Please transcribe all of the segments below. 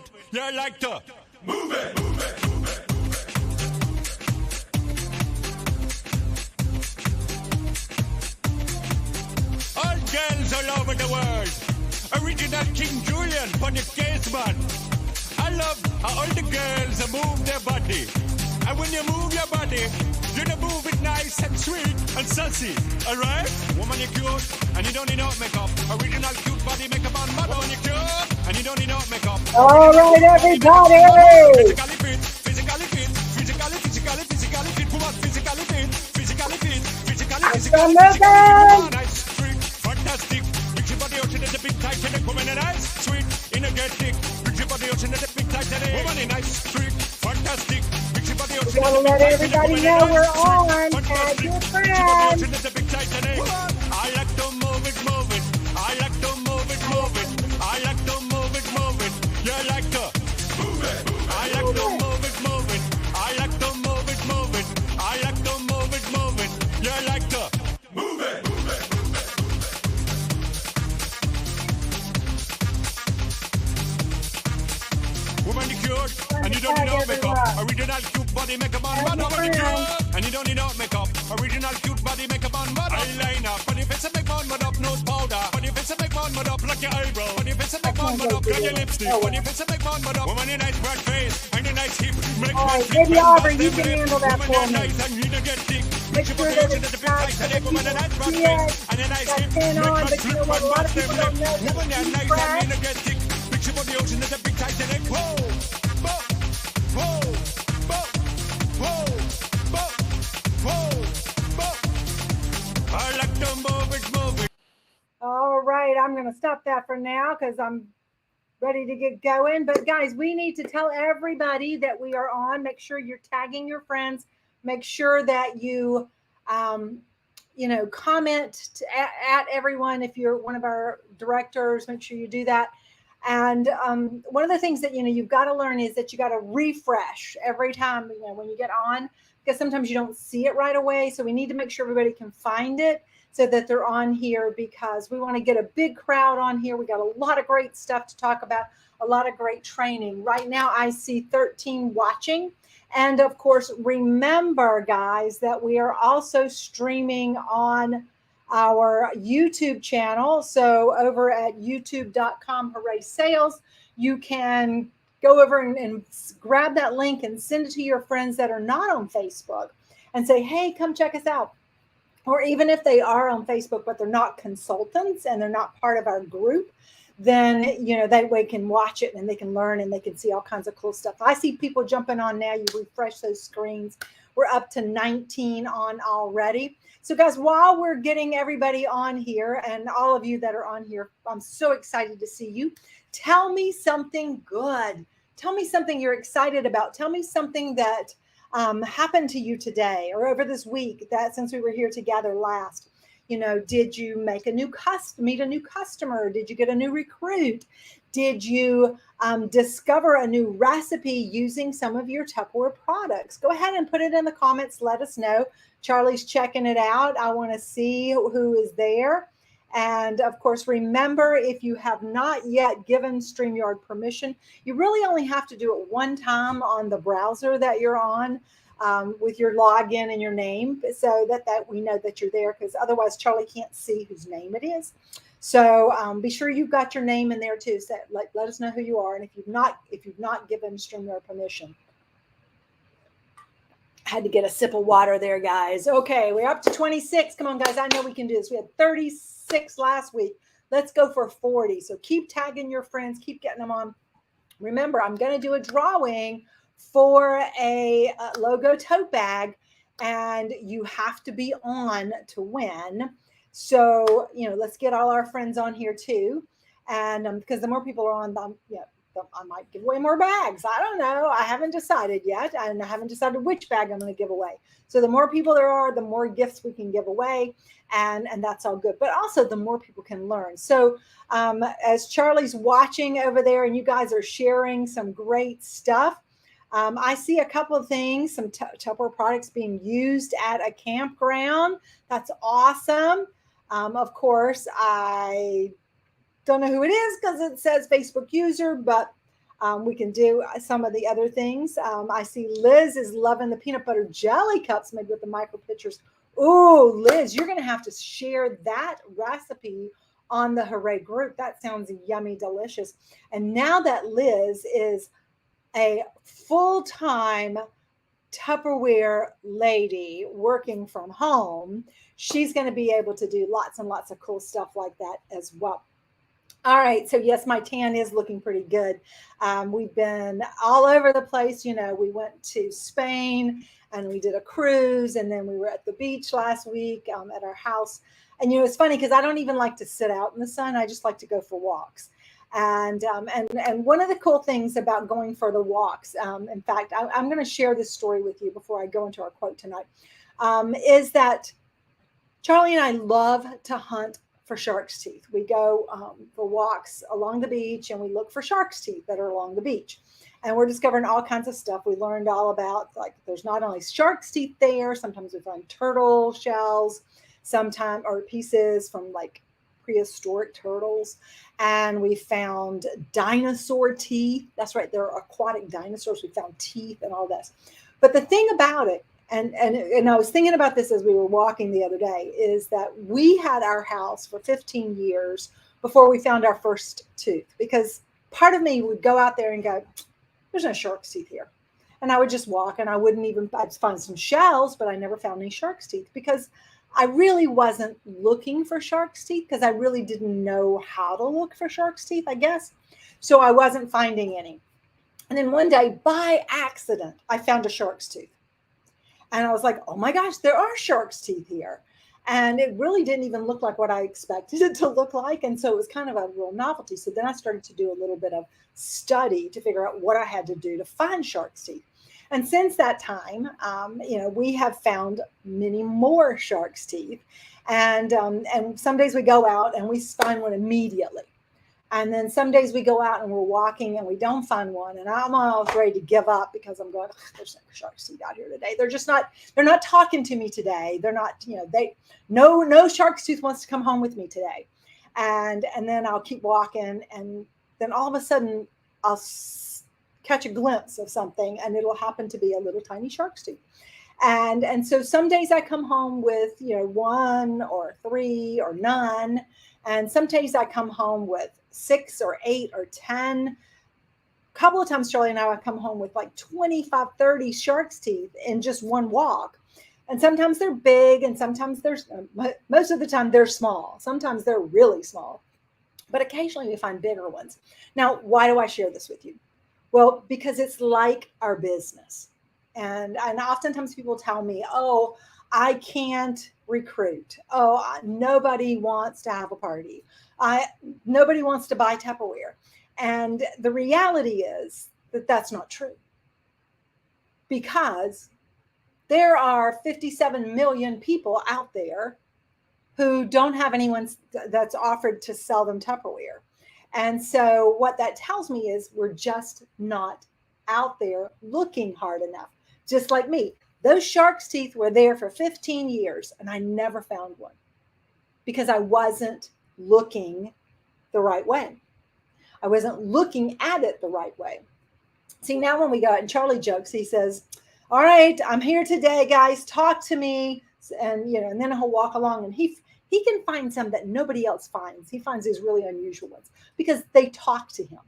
it. You like to move it. All girls all over the world. Original King Julian on your case, man. I love how all the girls move their body. And when you move your body, you to move it nice and sweet and sassy. Alright? Woman, you're cute, and you don't need no makeup. Original cute body makeup on mother. When you're cute, and you don't need no makeup. Alright, everybody! Physically fit, physically fit, physically fit. Woman, physically fit, physically fit, physically nice, sweet, fantastic. Big your body out in the big tight and woman in nice, sweet, energetic. Big your body out in the big tight and woman in nice, sweet, fantastic. We gotta let everybody know we're on. Tag your friends. I like to move it, move it. I like to move it, move it. I like to move it, move it. You like to move it. I like to move it, move it. I like to move it, move it. I like to move it, move it. You like to move it. Woman, you cute, and you don't need no makeup. Original cute body makeup on man. Woman, you cute, and you don't need no makeup. Original cute body makeup on man. Eyeliner, funny face and make man mud up. Nose powder, funny face and make man mud up. Like your eyebrow, funny face and make man mud up. Like your lipstick, funny face and make man mud up. Woman, you nice broad face and a nice hip. Make man flip. Baby Aubrey, you can handle that for me. Nice and you don't get thick. Make sure that it's not woman, a nice broad face and a nice hip. on, but you know what? A lot of people don't know. Woman, you nice and you don't get thick. Picture of the ocean, there's a big Titanic. Whoa. I like to move it. All right, I'm going to stop that for now because I'm ready to get going. But guys, we need to tell everybody that we are on. Make sure you're tagging your friends. Make sure that you, comment at everyone. If you're one of our directors, make sure you do that. And one of the things that, you've got to learn is that you got to refresh every time, when you get on, because sometimes you don't see it right away. So we need to make sure everybody can find it so that they're on here, because we want to get a big crowd on here. We got a lot of great stuff to talk about, a lot of great training. Right now, I see 13 watching. And of course, remember, guys, that we are also streaming on our YouTube channel. So over at youtube.com, Hooray Sales, you can go over and grab that link and send it to your friends that are not on Facebook and say, hey, come check us out. Or even if they are on Facebook, but they're not consultants and they're not part of our group, then, that way can watch it and they can learn and they can see all kinds of cool stuff. I see people jumping on now. You refresh those screens. We're up to 19 on already. So guys, while we're getting everybody on here and all of you that are on here, I'm so excited to see you. Tell me something good. Tell me something you're excited about. Tell me something that happened to you today or over this week, that since we were here together last. Did you make meet a new customer? Did you get a new recruit? Did you discover a new recipe using some of your Tupperware products? Go ahead and put it in the comments. Let us know. Charlie's checking it out. I want to see who is there. And of course, remember, if you have not yet given StreamYard permission, you really only have to do it one time on the browser that you're on. With your login and your name, so that we know that you're there, because otherwise Charlie can't see whose name it is. So be sure you've got your name in there too. So let us know who you are, and if you've not given StreamYard permission. Had to get a sip of water there, guys. Okay, we're up to 26. Come on, guys. I know we can do this. We had 36 last week. Let's go for 40. So keep tagging your friends. Keep getting them on. Remember, I'm going to do a drawing for a logo tote bag, and you have to be on to win. So, let's get all our friends on here too. And because the more people are on, I might give away more bags. I don't know. I haven't decided yet. And I haven't decided which bag I'm going to give away. So the more people there are, the more gifts we can give away. And that's all good. But also the more people can learn. So as Charlie's watching over there and you guys are sharing some great stuff, I see a couple of things, some Tupperware products being used at a campground. That's awesome. Of course, I don't know who it is because it says Facebook user, but We can do some of the other things. I see Liz is loving the peanut butter jelly cups made with the micro pitchers. Ooh, Liz, you're going to have to share that recipe on the Hooray group. That sounds yummy, delicious. And now that Liz is a full-time Tupperware lady working from home, she's going to be able to do lots and lots of cool stuff like that as well. All right, so yes, my tan is looking pretty good. We've been all over the place. We went to Spain and we did a cruise, and then we were at the beach last week at our house. And it's funny because I don't even like to sit out in the sun. I just like to go for walks. And one of the cool things about going for the walks, in fact, I'm going to share this story with you before I go into our quote tonight, is that Charlie and I love to hunt for shark's teeth. We go for walks along the beach and we look for shark's teeth that are along the beach. And we're discovering all kinds of stuff. We learned all about, like, there's not only shark's teeth there, sometimes we find turtle shells, sometimes, or pieces from like prehistoric turtles. And we found dinosaur teeth. That's right, there are aquatic dinosaurs. We found teeth and all this. But the thing about it, and I was thinking about this as we were walking the other day, is that we had our house for 15 years before we found our first tooth, because part of me would go out there and go, there's no shark's teeth here. And I would just walk and I'd find some shells, but I never found any shark's teeth because I really wasn't looking for shark's teeth, because I really didn't know how to look for shark's teeth, I guess. So I wasn't finding any. And then one day, by accident, I found a shark's tooth. And I was like, oh my gosh, there are shark's teeth here. And it really didn't even look like what I expected it to look like. And so it was kind of a real novelty. So then I started to do a little bit of study to figure out what I had to do to find shark's teeth. And since that time, we have found many more shark's teeth. And some days we go out and we find one immediately. And then some days we go out and we're walking and we don't find one. And I'm almost ready to give up because I'm going, there's no shark's teeth out here today. They're not talking to me today. They're not, no shark's tooth wants to come home with me today. And then I'll keep walking. And then all of a sudden I'll catch a glimpse of something and it'll happen to be a little tiny shark's tooth. And so some days I come home with, one or three or none. And some days I come home with 6 or 8 or 10. A couple of times, Charlie and I come home with like 25, 30 shark's teeth in just one walk. And sometimes they're big and sometimes most of the time they're small. Sometimes they're really small. But occasionally we find bigger ones. Now, why do I share this with you? Well, because it's like our business. And oftentimes people tell me, oh, I can't recruit. Oh, nobody wants to have a party. Nobody wants to buy Tupperware. And the reality is that that's not true. Because there are 57 million people out there who don't have anyone that's offered to sell them Tupperware. And so what that tells me is we're just not out there looking hard enough. Just like me. Those shark's teeth were there for 15 years and I never found one because I wasn't looking the right way. I wasn't looking at it the right way. See, now when we go out and Charlie jokes, he says, all right, I'm here today, guys, talk to me. And, and then he'll walk along and he can find some that nobody else finds. He finds these really unusual ones because they talk to him.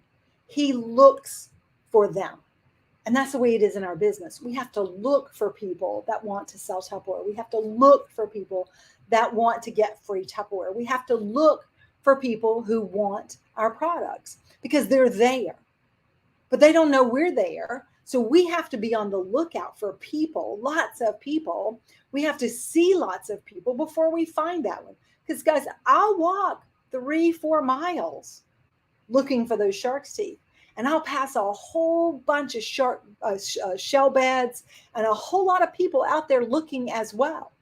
He looks for them. And that's the way it is in our business. We have to look for people that want to sell Tupperware. We have to look for people that want to get free Tupperware. We have to look for people who want our products because they're there, but they don't know we're there. So we have to be on the lookout for people, lots of people. We have to see lots of people before we find that one. Because guys, I'll walk 3-4 miles looking for those shark's teeth. And I'll pass a whole bunch of shell beds and a whole lot of people out there looking as well.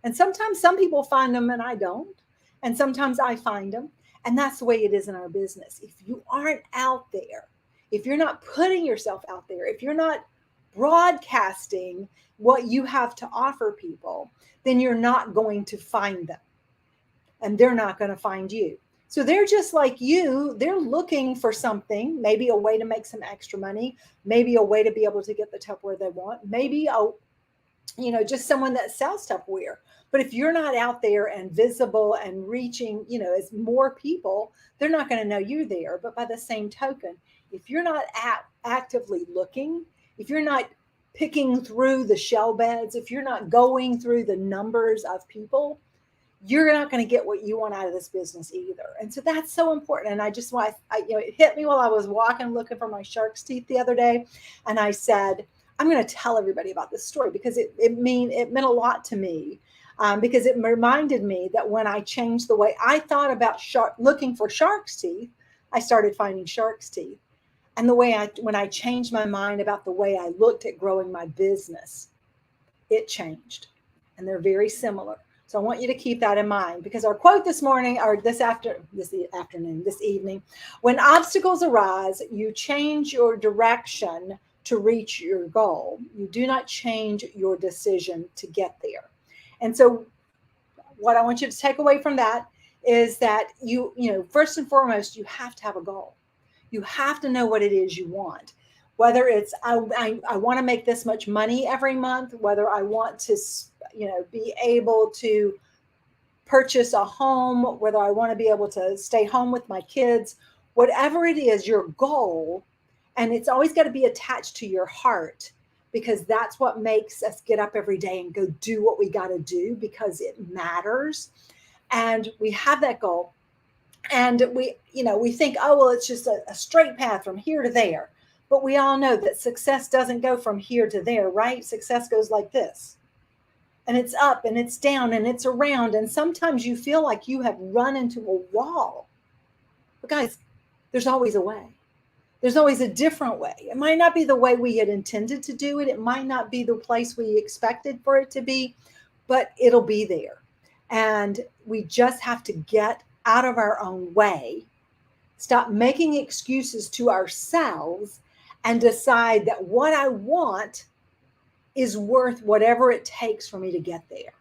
And sometimes some people find them and I don't. And sometimes I find them. And that's the way it is in our business. If you aren't out there, if you're not putting yourself out there, if you're not broadcasting what you have to offer people, then you're not going to find them. And they're not going to find you. So they're just like you. They're looking for something, maybe a way to make some extra money, maybe a way to be able to get the Tupperware they want, maybe just someone that sells Tupperware. But if you're not out there and visible and reaching, as more people, they're not going to know you're there. But by the same token, if you're not actively looking, if you're not picking through the shell beds, if you're not going through the numbers of people, you're not going to get what you want out of this business either. And so that's so important. And I just want, it hit me while I was walking, looking for my shark's teeth the other day. And I said, I'm going to tell everybody about this story because it meant a lot to me. Because it reminded me that when I changed the way I thought about looking for shark's teeth, I started finding shark's teeth. And when I changed my mind about the way I looked at growing my business, it changed. And they're very similar. So I want you to keep that in mind, because our quote this morning, or this evening, when obstacles arise, you change your direction to reach your goal. You do not change your decision to get there. And so what I want you to take away from that is that first and foremost, you have to have a goal. You have to know what it is you want. Whether it's, I want to make this much money every month, whether I want to, be able to purchase a home, whether I want to be able to stay home with my kids, whatever it is, your goal, and it's always got to be attached to your heart, because that's what makes us get up every day and go do what we got to do, because it matters. And we have that goal. And we think, oh, well, it's just a straight path from here to there. But we all know that success doesn't go from here to there, right? Success goes like this. And it's up and it's down and it's around. And sometimes you feel like you have run into a wall. But guys, there's always a way. There's always a different way. It might not be the way we had intended to do it. It might not be the place we expected for it to be, but it'll be there. And we just have to get out of our own way, stop making excuses to ourselves, and decide that what I want is worth whatever it takes for me to get there.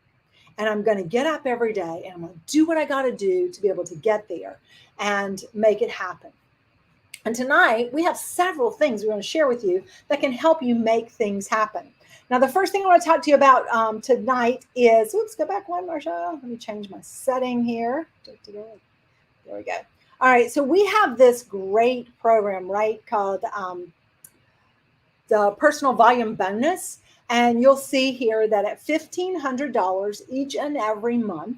And I'm going to get up every day and I'm going to do what I got to do to be able to get there and make it happen. And tonight we have several things we want to share with you that can help you make things happen. Now, the first thing I want to talk to you about tonight is, oops, go back one, Marsha. Let me change my setting here. There we go. All right. So we have this great program, right, called the Personal Volume Bonus. And you'll see here that at $1,500 each and every month,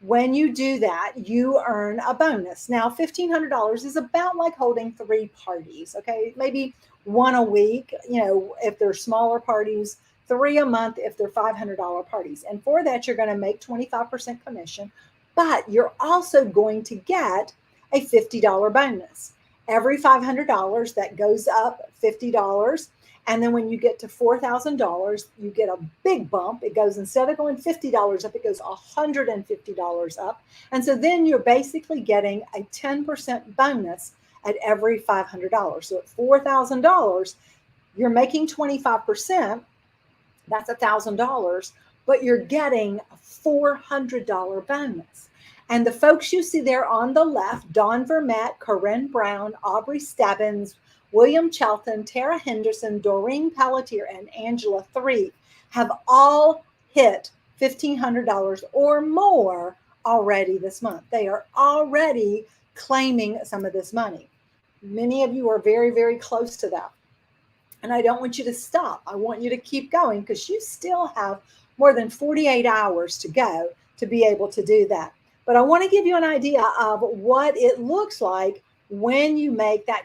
when you do that, you earn a bonus. Now, $1,500 is about like holding 3 parties, okay? Maybe 1 a week, if they're smaller parties, 3 a month if they're $500 parties. And for that, you're going to make 25% commission, but you're also going to get a $50 bonus. Every $500, that goes up $50. And then when you get to $4,000, you get a big bump. It goes, instead of going $50 up, it goes $150 up. And so then you're basically getting a 10% bonus at every $500. So at $4,000, you're making 25%. That's $1,000, but you're getting a $400 bonus. And the folks you see there on the left, Dawn Vermette, Corinne Brown, Aubrey Stebbins, William Chelton, Tara Henderson, Doreen Pelletier, and Angela Threep, have all hit $1,500 or more already this month. They are already claiming some of this money. Many of you are very, very close to that. And I don't want you to stop. I want you to keep going, because you still have more than 48 hours to go to be able to do that. But I want to give you an idea of what it looks like when you make that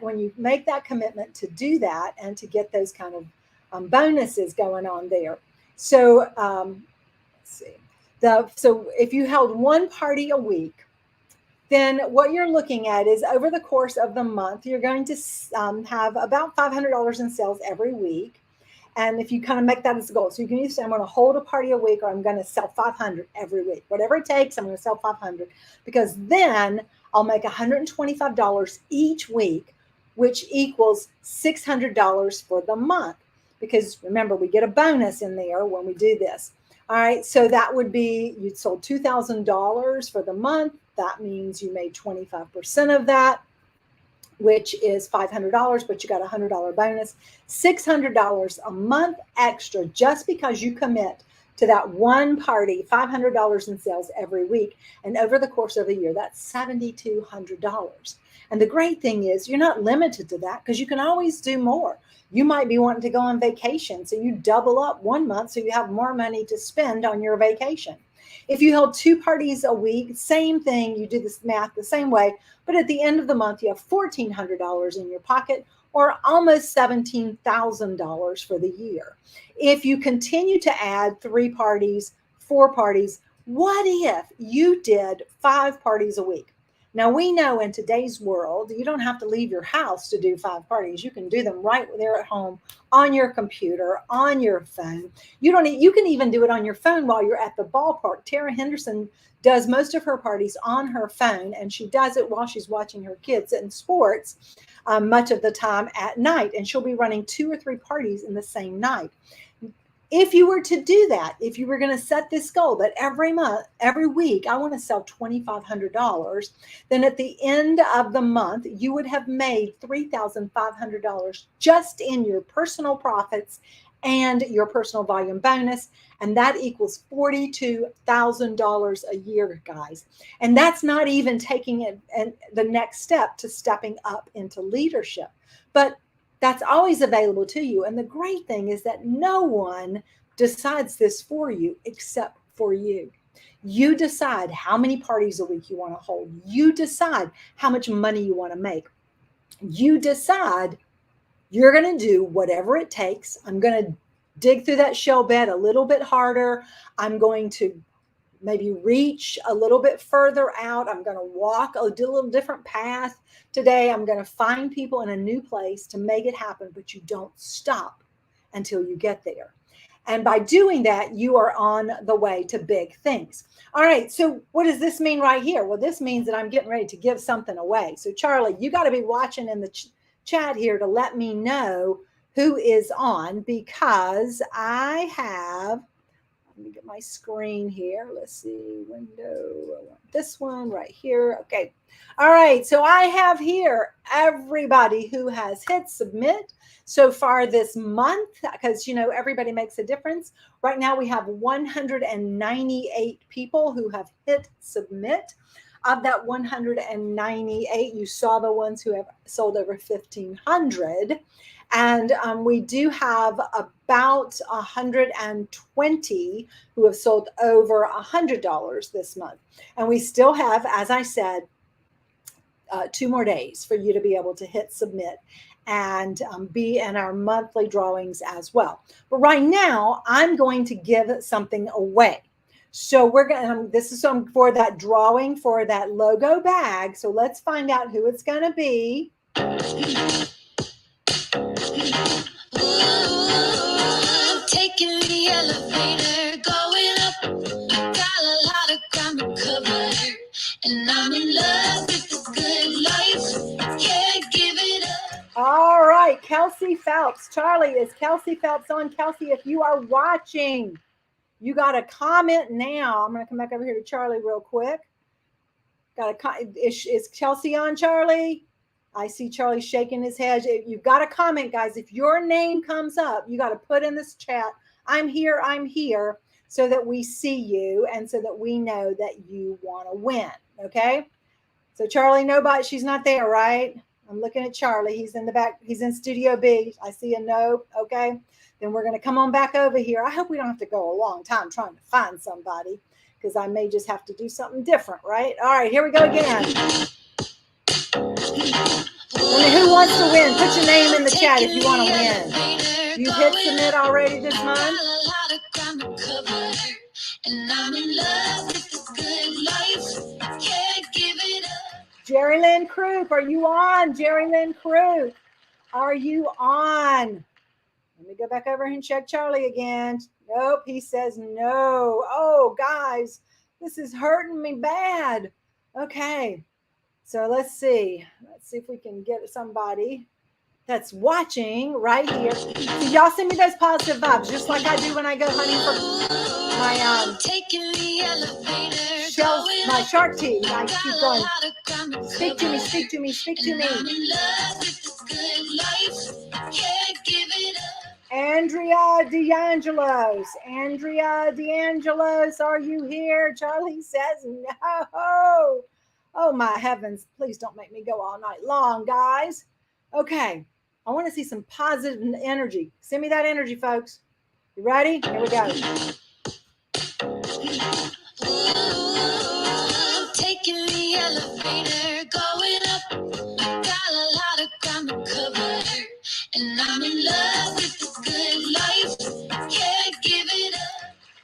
commitment to do that and to get those kind of bonuses going on there. So let's see. So if you held 1 party a week, then what you're looking at is, over the course of the month, you're going to have about $500 in sales every week. And if you kind of make that as a goal, so you can either say, I'm going to hold a party a week, or I'm going to sell 500 every week. Whatever it takes, I'm going to sell 500, because then I'll make $125 each week, which equals $600 for the month. Because remember, we get a bonus in there when we do this. All right, so that would be you'd sold $2,000 for the month. That means you made 25% of that, which is $500, but you got a $100 bonus, $600 a month extra just because you commit to that one party, $500 in sales every week. And over the course of a year, that's $7,200. And the great thing is you're not limited to that because you can always do more. You might be wanting to go on vacation, so you double up one month so you have more money to spend on your vacation. If you held 2 parties a week, same thing, you do this math the same way, but at the end of the month, you have $1,400 in your pocket, or almost $17,000 for the year. If you continue to add 3 parties, 4 parties, what if you did 5 parties a week? Now, we know in today's world, you don't have to leave your house to do 5 parties. You can do them right there at home on your computer, on your phone. You can even do it on your phone while you're at the ballpark. Tara Henderson does most of her parties on her phone, and she does it while she's watching her kids in sports much of the time at night. And she'll be running 2 or 3 parties in the same night. If you were to do that, if you were going to set this goal that every month, every week, I want to sell $2,500, then at the end of the month, you would have made $3,500 just in your personal profits and your personal volume bonus. And that equals $42,000 a year, guys. And that's not even taking it and the next step to stepping up into leadership. But that's always available to you. And the great thing is that no one decides this for you except for you. You decide how many parties a week you want to hold. You decide how much money you want to make. You decide you're going to do whatever it takes. I'm going to dig through that shell bed a little bit harder. I'm going to maybe reach a little bit further out. I'm going to walk a little different path today. I'm going to find people in a new place to make it happen, but you don't stop until you get there. And by doing that, you are on the way to big things. All right, so what does this mean right here? Well, this means that I'm getting ready to give something away. So Charlie, you got to be watching in the chat here to let me know who is on, because I have, let me get my screen here. Let's see, window. I want this one right here. Okay. All right. So I have here everybody who has hit submit so far this month, because, you know, everybody makes a difference. Right now we have 198 people who have hit submit. Of that 198, you saw the ones who have sold over 1,500. And we do have about 120 who have sold over $100 this month. And we still have, as I said, 2 more days for you to be able to hit submit and be in our monthly drawings as well. But right now, I'm going to give something away. So we're going to, this is for that drawing for that logo bag. So let's find out who it's going to be. Taking the elevator, going up, got a lot of ground to cover, and I'm in love with the good life, can't give it up. All right, Kelsey Phelps. Charlie, is Kelsey Phelps on? Kelsey, if you are watching, you got to comment now. I'm going to come back over here to Charlie real quick. Is Kelsey on, Charlie? I see Charlie shaking his head. You've got to comment, guys. If your name comes up, you got to put in this chat, I'm here, so that we see you and so that we know that you want to win, okay? So Charlie, nobody, she's not there, right? I'm looking at Charlie. He's in the back. He's in Studio B. I see a no, okay? Then we're going to come on back over here. I hope we don't have to go a long time trying to find somebody, because I may just have to do something different, right? All right, here we go again. Who wants to win? Put your name in the chat if you want to win. You hit submit already this month? Jerry Lynn Croup, are you on? Jerry Lynn Croup, are you on? Let me go back over and check Charlie again. Nope, he says no. Oh, guys, this is hurting me bad. Okay. So let's see. Let's see if we can get somebody that's watching right here. So y'all send me those positive vibes, just like I do when I go hunting for my taking the elevator, shells, my shark teeth. I keep going. Speak to me, speak to me, speak to me. I'm in love with this good life. Can't give it up. Andrea DeAngelos. Andrea DeAngelos, are you here? Charlie says no. Oh, my heavens. Please don't make me go all night long, guys. Okay. I want to see some positive energy. Send me that energy, folks. You ready? Here we go. Ooh, taking the elevator, going up. Got a lot of ground to cover. And I'm in love with the good life. Can't give it up.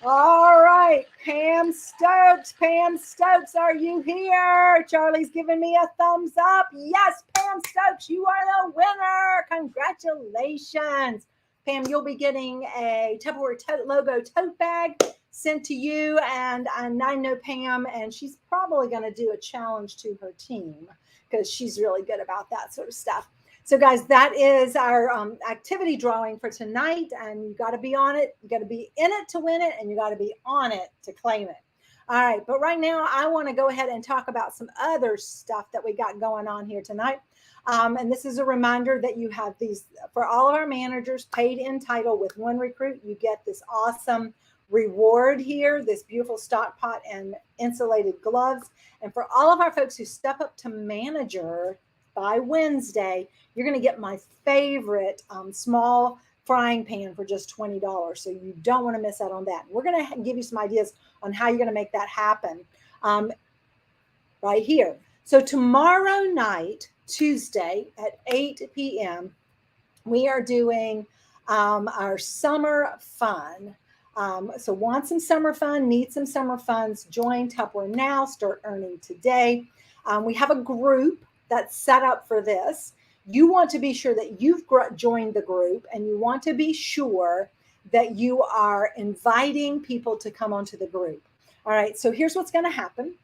All right, Pam Stokes. Pam Stokes, are you here? Charlie's giving me a thumbs up. Yes, Pam Stokes, you are the winner. Congratulations. Pam, you'll be getting a Tupperware logo tote bag sent to you. And I know Pam, and she's probably going to do a challenge to her team because she's really good about that sort of stuff. So, guys, that is our activity drawing for tonight, and you got to be on it. You got to be in it to win it, and you got to be on it to claim it. All right, but right now I want to go ahead and talk about some other stuff that we got going on here tonight. And this is a reminder that you have these, for all of our managers, paid in title with one recruit. You get this awesome reward here, this beautiful stock pot and insulated gloves. And for all of our folks who step up to manager by Wednesday, you're going to get my favorite small frying pan for just $20. So you don't want to miss out on that. We're going to give you some ideas on how you're going to make that happen right here. So tomorrow night, Tuesday at 8 p.m., we are doing our summer fun. So want some summer fun, need some summer funds, join Tupperware now, start earning today. We have a group that's set up for this. You want to be sure that you've joined the group, and you want to be sure that you are inviting people to come onto the group. All right, so here's what's going to happen.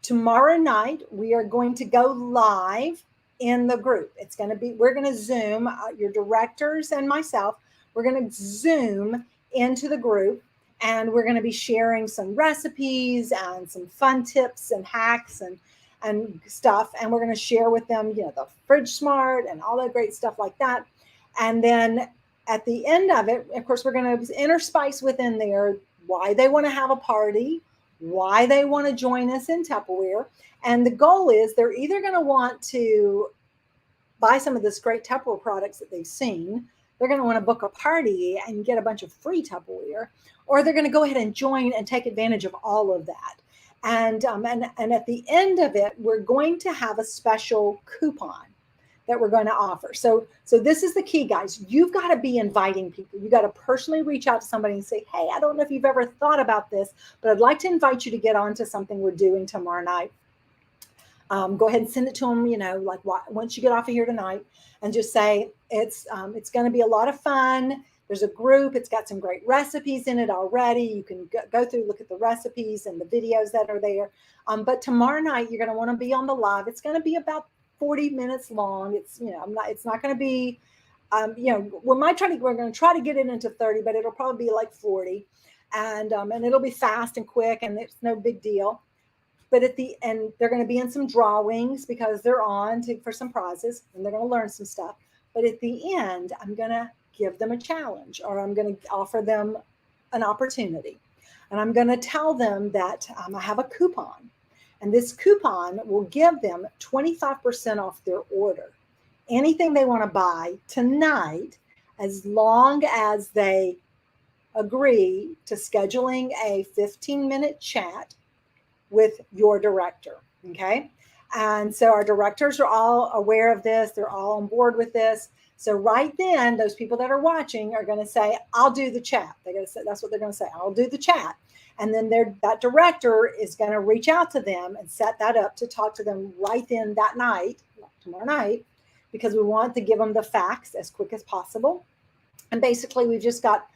Tomorrow night, we are going to go live in the group. It's going to be, we're going to Zoom, your directors and myself, we're going to Zoom into the group, and we're going to be sharing some recipes and some fun tips and hacks and stuff. And we're going to share with them, you know, the Fridge Smart and all that great stuff like that. And then at the end of it, of course, we're going to interspice within there why they want to have a party, why they want to join us in Tupperware. And the goal is they're either going to want to buy some of this great Tupperware products that they've seen, they're going to want to book a party and get a bunch of free Tupperware, or they're going to go ahead and join and take advantage of all of that. And at the end of it, we're going to have a special coupon that we're going to offer. So this is the key, guys. You've got to be inviting people. You got to personally reach out to somebody and say, hey, I don't know if you've ever thought about this, but I'd like to invite you to get onto something we're doing tomorrow night. Go ahead and send it to them, you know, like once you get off of here tonight, and just say it's going to be a lot of fun. There's a group. It's got some great recipes in it already. You can go through, look at the recipes and the videos that are there. But tomorrow night, you're going to want to be on the live. It's going to be about 40 minutes long. It's, you know, it's not going to be, you know, we're going to try to get it into 30, but it'll probably be like 40, and it'll be fast and quick, and it's no big deal. But at the end, they're going to be in some drawings because they're on for some prizes, and they're going to learn some stuff. But at the end, I'm going to give them a challenge, or I'm going to offer them an opportunity. And I'm going to tell them that I have a coupon. And this coupon will give them 25% off their order. Anything they want to buy tonight, as long as they agree to scheduling a 15-minute chat with your director, okay? And so our directors are all aware of this. They're all on board with this. So right then, those people that are watching are going to say, I'll do the chat. They're going to say, that's what they're going to say, I'll do the chat. And then that director is going to reach out to them and set that up to talk to them right then that night, tomorrow night, because we want to give them the facts as quick as possible. And basically, we've got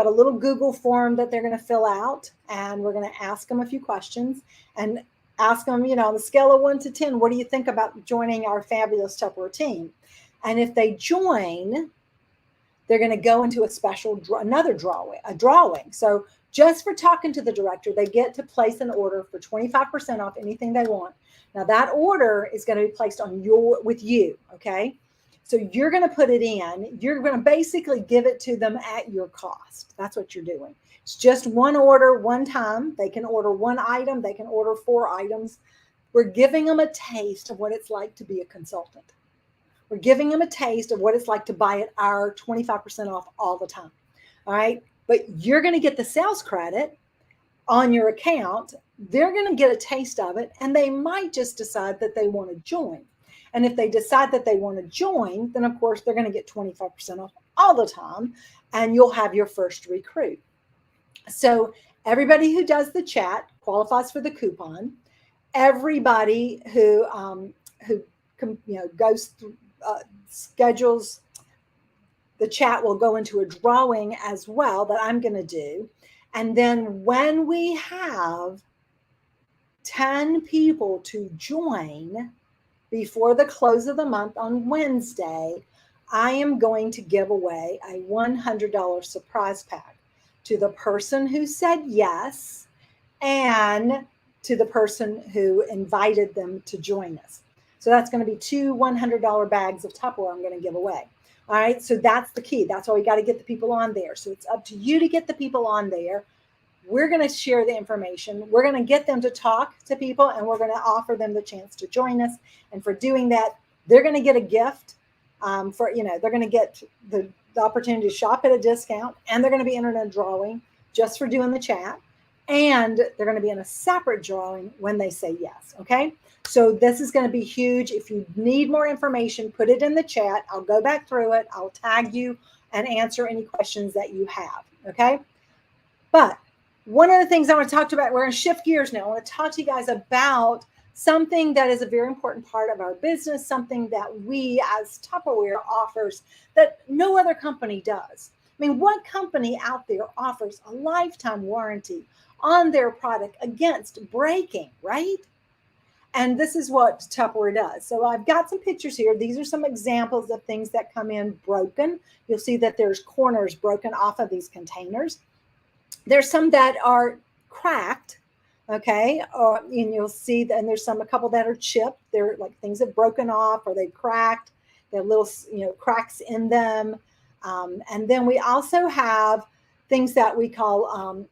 a little Google form that they're going to fill out, and we're going to ask them a few questions and ask them, you know, on the scale of 1 to 10, what do you think about joining our fabulous Tupperware team? And if they join, they're going to go into a special, a drawing. So Just for talking to the director, they get to place an order for 25% off anything they want. Now that order is going to be placed on with you, okay? So you're going to put it in. You're going to basically give it to them at your cost. That's what you're doing. It's just one order, one time. They can order one item. They can order 4 items. We're giving them a taste of what it's like to be a consultant. We're giving them a taste of what it's like to buy at our 25% off all the time. All right. But you're going to get the sales credit on your account. They're going to get a taste of it, and they might just decide that they want to join. And if they decide that they want to join, then of course they're going to get 25% off all the time, and you'll have your first recruit. So everybody who does the chat qualifies for the coupon. Everybody who goes through, schedules the chat will go into a drawing as well that I'm going to do. And then when we have 10 people to join before the close of the month on Wednesday, I am going to give away a $100 surprise pack to the person who said yes and to the person who invited them to join us. So that's going to be 2 $100 bags of Tupperware I'm going to give away. All right. So that's the key. That's why we got to get the people on there. So it's up to you to get the people on there. We're going to share the information. We're going to get them to talk to people, and we're going to offer them the chance to join us. And for doing that, they're going to get a gift they're going to get the opportunity to shop at a discount, and they're going to be entered in a drawing just for doing the chat. And they're going to be in a separate drawing when they say yes. Okay. So this is going to be huge. If you need more information, put it in the chat. I'll go back through it. I'll tag you and answer any questions that you have. Okay. But one of the things I want to talk about, we're going to shift gears now. I want to talk to you guys about something that is a very important part of our business, something that we as Tupperware offers that no other company does. I mean, what company out there offers a lifetime warranty on their product against breaking, right? And this is what Tupperware does. So I've got some pictures here. These are some examples of things that come in broken. You'll see that there's corners broken off of these containers. There's some that are cracked, okay? And you'll see that, and there's a couple that are chipped. They're like things have broken off or they've cracked. They have little, cracks in them. And then we also have things that we call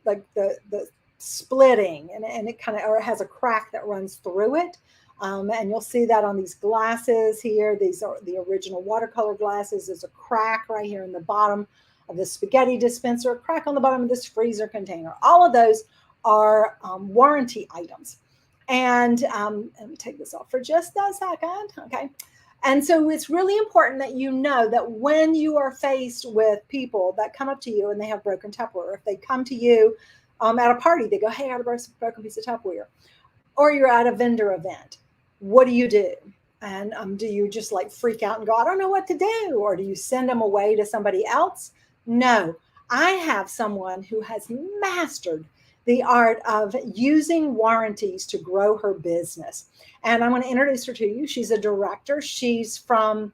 like the splitting, and it kind of or has a crack that runs through it. And you'll see that on these glasses here. These are the original watercolor glasses. There's a crack right here in the bottom of the spaghetti dispenser, a crack on the bottom of this freezer container. All of those are warranty items. And let me take this off for just a second. Okay. And so it's really important that you know that when you are faced with people that come up to you and they have broken Tupperware, if they come to you at a party, they go, hey, I have a broken piece of Tupperware, or you're at a vendor event, what do you do? And do you just like freak out and go, I don't know what to do? Or do you send them away to somebody else? No, I have someone who has mastered the art of using warranties to grow her business. And I'm going to introduce her to you. She's a director. She's from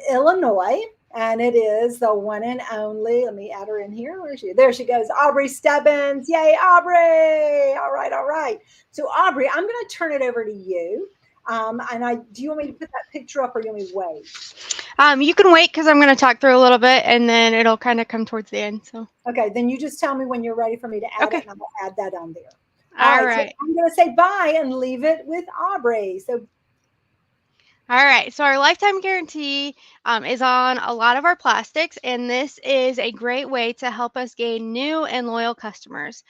Illinois, and it is the one and only, let me add her in here. Where is she? There she goes, Aubrey Stebbins. Yay, Aubrey. All right. So Aubrey, I'm going to turn it over to you. Do you want me to put that picture up or do you want me to wait? You can wait because I'm going to talk through a little bit and then it'll kind of come towards the end. So okay, then you just tell me when you're ready for me to add it, and I'm going to add that on there. All right. So I'm going to say bye and leave it with Aubrey. So. All right. So our lifetime guarantee is on a lot of our plastics, and this is a great way to help us gain new and loyal customers.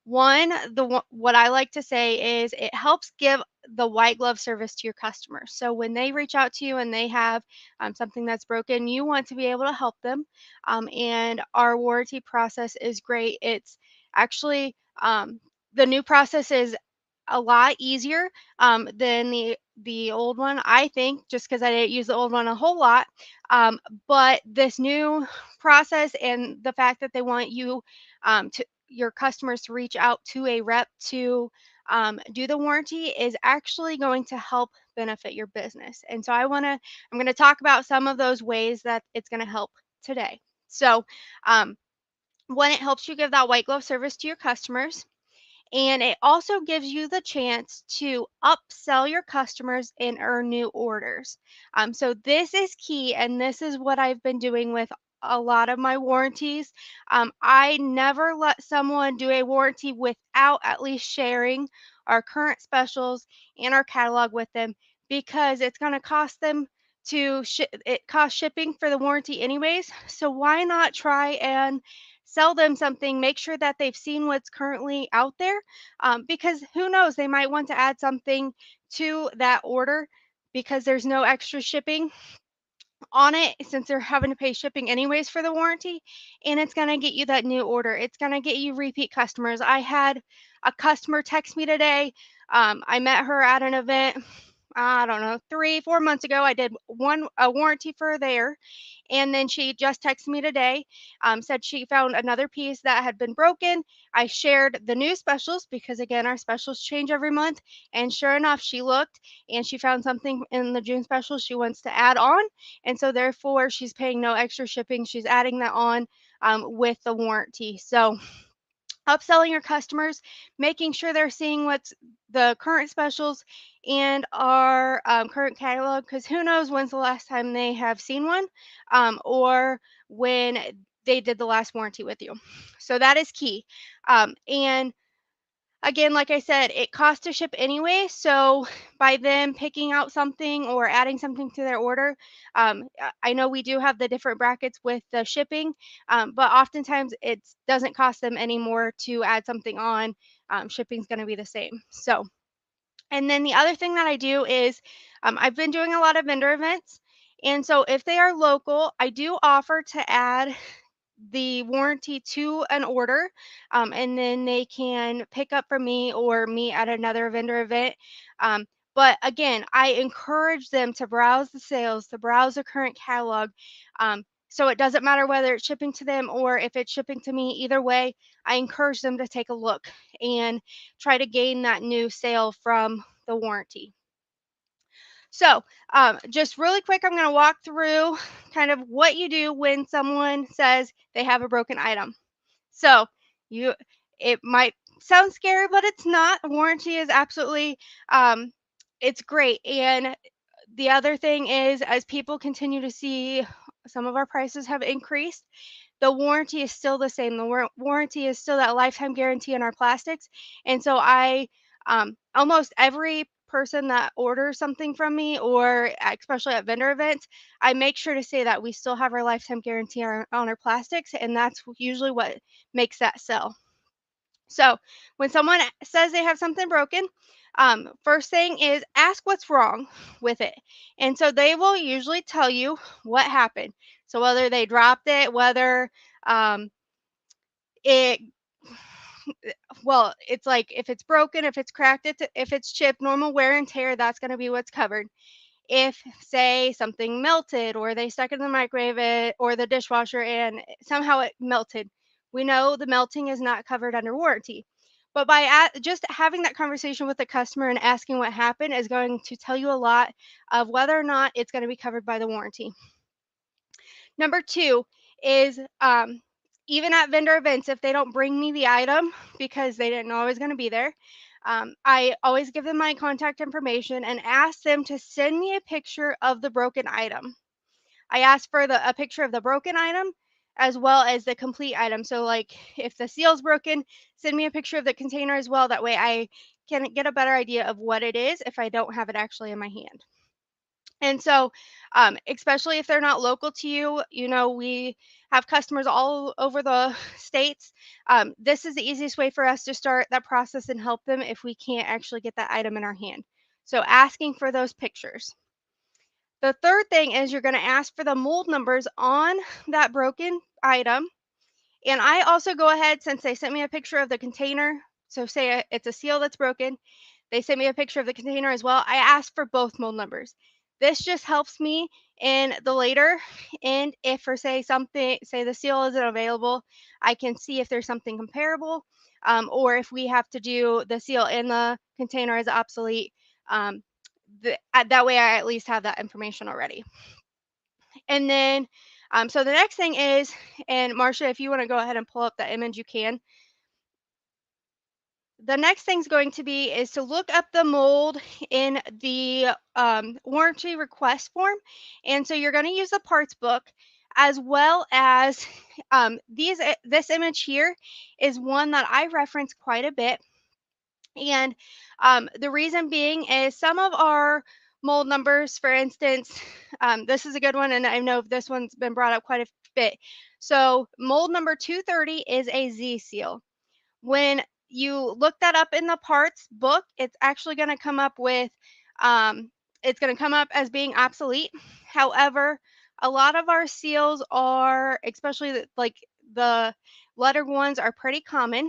What I like to say is it helps give the white glove service to your customers. So when they reach out to you and they have something that's broken, you want to be able to help them. And our warranty process is great. It's actually the new process is a lot easier than the old one, I think, just because I didn't use the old one a whole lot. But this new process and the fact that they want you your customers to reach out to a rep to do the warranty is actually going to help benefit your business. And so I'm going to talk about some of those ways that it's going to help today. So One, it helps you give that white glove service to your customers. And it also gives you the chance to upsell your customers and earn new orders. So this is key, and this is what I've been doing with a lot of my warranties. I never let someone do a warranty without at least sharing our current specials and our catalog with them, because it's going to cost them to ship. It costs shipping for the warranty anyways. So why not try and sell them something, make sure that they've seen what's currently out there, because who knows, they might want to add something to that order because there's no extra shipping on it, since they're having to pay shipping anyways for the warranty, and it's going to get you that new order. It's going to get you repeat customers. I had a customer text me today. I met her at an event, I don't know, 3 4 months ago. I did a warranty for there, and then she just texted me today, said she found another piece that had been broken. I shared the new specials because, again, our specials change every month. And sure enough, she looked and she found something in the June special she wants to add on. And so, therefore, she's paying no extra shipping. She's adding that on with the warranty. So, upselling your customers, making sure they're seeing what's the current specials and our current catalog, because who knows when's the last time they have seen one, or when they did the last warranty with you. So that is key. And again, like I said, it costs to ship anyway. So by them picking out something or adding something to their order, I know we do have the different brackets with the shipping, but oftentimes it doesn't cost them any more to add something on. Shipping's going to be the same. So, and then the other thing that I do is I've been doing a lot of vendor events. And so if they are local, I do offer to add the warranty to an order, and then they can pick up from me or me at another vendor event. Um, but again, I encourage them to browse the sales, to browse the current catalog. So it doesn't matter whether it's shipping to them or if it's shipping to me, either way, I encourage them to take a look and try to gain that new sale from the warranty. So, just really quick, I'm going to walk through kind of what you do when someone says they have a broken item. So, you, it might sound scary, but it's not. Warranty is absolutely, it's great. And the other thing is, as people continue to see some of our prices have increased, the warranty is still the same. The warranty is still that lifetime guarantee on our plastics. And so almost every person that orders something from me, or especially at vendor events, I make sure to say that we still have our lifetime guarantee on our plastics, and that's usually what makes that sell. So when someone says they have something broken, first thing is ask what's wrong with it. And so they will usually tell you what happened. So whether they dropped it, whether um, it, well, it's like if it's broken, if it's cracked, if it's chipped, normal wear and tear, that's going to be what's covered. If, say, something melted or they stuck it in the microwave or the dishwasher and somehow it melted, we know the melting is not covered under warranty. But by just having that conversation with the customer and asking what happened is going to tell you a lot of whether or not it's going to be covered by the warranty. Number two is even at vendor events, if they don't bring me the item because they didn't know I was going to be there, I always give them my contact information and ask them to send me a picture of the broken item. I ask for a picture of the broken item as well as the complete item. So, like, if the seal's broken, send me a picture of the container as well. That way I can get a better idea of what it is if I don't have it actually in my hand. And so, especially if they're not local to you, we have customers all over the states. This is the easiest way for us to start that process and help them if we can't actually get that item in our hand. So, asking for those pictures. The third thing is you're going to ask for the mold numbers on that broken item. And I also go ahead, since they sent me a picture of the container. So, say it's a seal that's broken, they sent me a picture of the container as well. I asked for both mold numbers. This just helps me in the later. And if, for say the seal isn't available, I can see if there's something comparable, or if we have to do the seal in the container is obsolete. That way I at least have that information already. And then So the next thing is, and Marcia, if you want to go ahead and pull up that image, you can. The next thing's going to be is to look up the mold in the warranty request form. And so you're going to use the parts book, as well as this image here is one that I reference quite a bit. And the reason being is some of our mold numbers, for instance, this is a good one, and I know this one's been brought up quite a bit. So mold number 230 is a Z seal. When you look that up in the parts book, it's actually going to come up with, it's going to come up as being obsolete. However, a lot of our seals are, especially like the lettered ones, are pretty common.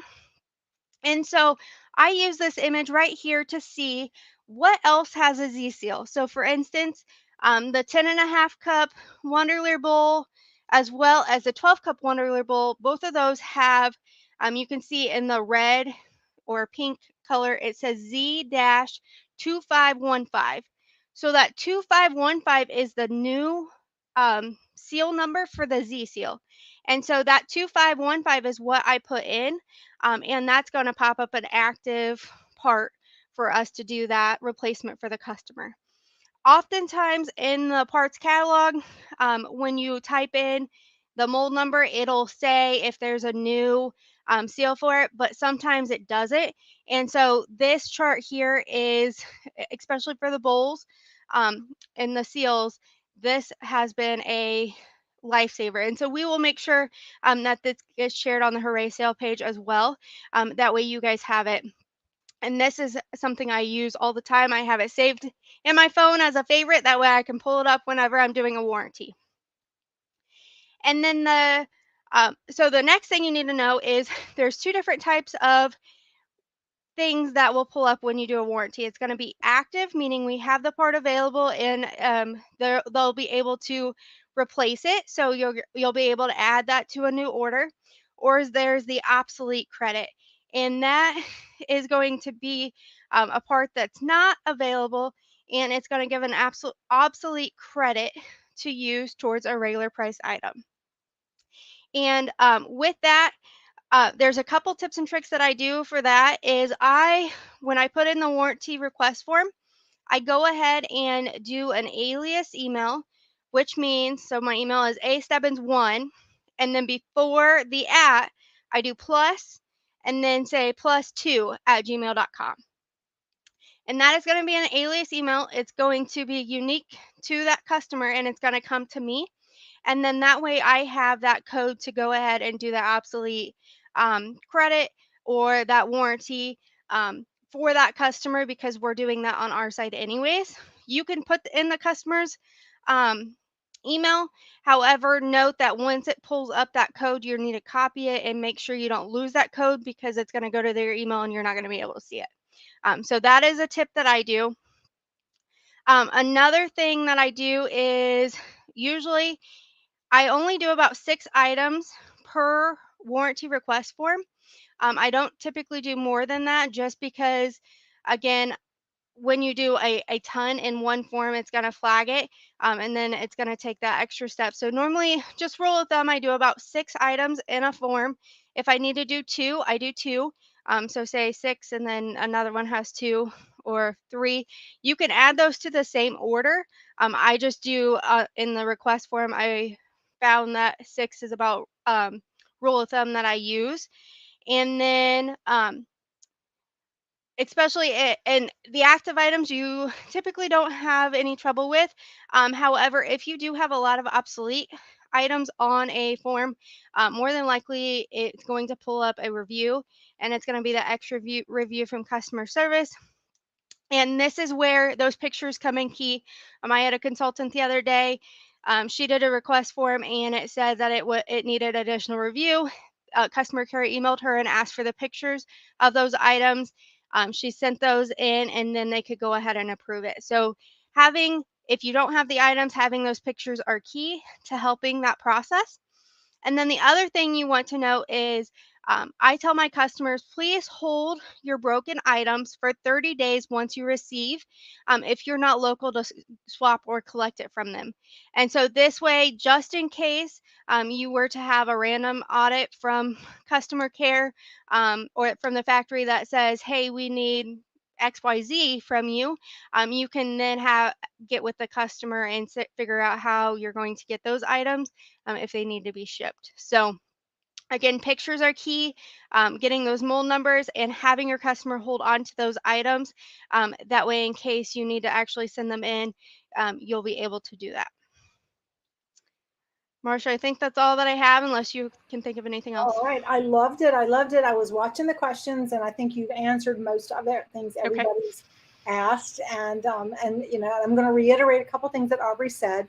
And so I use this image right here to see what else has a Z seal. So for instance, the 10.5 cup Wonderlear bowl, as well as the 12 cup Wonderlear bowl, both of those have, you can see in the red or pink color, it says Z-2515. So that 2515 is the new seal number for the Z seal. And so that 2515 is what I put in, and that's going to pop up an active part for us to do that replacement for the customer. Oftentimes in the parts catalog, when you type in the mold number, it'll say if there's a new seal for it, but sometimes it doesn't. And so this chart here is, especially for the bowls and the seals, this has been a lifesaver. And so we will make sure that this is shared on the Hooray sale page as well. That way you guys have it. And this is something I use all the time. I have it saved in my phone as a favorite. That way I can pull it up whenever I'm doing a warranty. And then so the next thing you need to know is there's two different types of things that will pull up when you do a warranty. It's going to be active, meaning we have the part available and they'll be able to replace it. So you'll be able to add that to a new order. Or there's the obsolete credit, and that is going to be a part that's not available, and it's going to give an obsolete credit to use towards a regular price item. And with that, there's a couple tips and tricks that I do for that is when I put in the warranty request form, I go ahead and do an alias email, which means, so my email is astebbins1, and then before the @ I do plus, and then say +2@gmail.com. And that is going to be an alias email. It's going to be unique to that customer, and it's going to come to me. And then that way I have that code to go ahead and do the obsolete credit or that warranty for that customer, because we're doing that on our side anyways. You can put in the customer's email. However, note that once it pulls up that code, you need to copy it and make sure you don't lose that code, because it's going to go to their email and you're not going to be able to see it. So that is a tip that I do. Another thing that I do is usually I only do about 6 items per warranty request form. I don't typically do more than that, just because, again, when you do a ton in one form, it's going to flag it, and then it's going to take that extra step. So normally, just rule of thumb, I do about 6 items in a form. If I need to do 2, I do 2. So say 6 and then another one has 2 or 3. You can add those to the same order. I just do in the request form, I found that 6 is about rule of thumb that I use. And then especially in the active items, you typically don't have any trouble with. However, if you do have a lot of obsolete items on a form, more than likely it's going to pull up a review, and it's going to be the extra review from customer service. And this is where those pictures come in key. I had a consultant the other day. She did a request form, and it said that it needed additional review. Customer care emailed her and asked for the pictures of those items. She sent those in, and then they could go ahead and approve it. So if you don't have the items, having those pictures are key to helping that process. And then the other thing you want to know is I tell my customers, please hold your broken items for 30 days once you receive, if you're not local to swap or collect it from them. And so this way, just in case you were to have a random audit from customer care or from the factory that says, hey, we need XYZ from you, you can then get with the customer and figure out how you're going to get those items if they need to be shipped. So again, pictures are key, getting those mold numbers and having your customer hold on to those items. That way, in case you need to actually send them in, you'll be able to do that. Marsha, I think that's all that I have, unless you can think of anything else. All right. I loved it. I loved it. I was watching the questions, and I think you've answered most of the things everybody's asked. And you know, I'm going to reiterate a couple things that Aubrey said.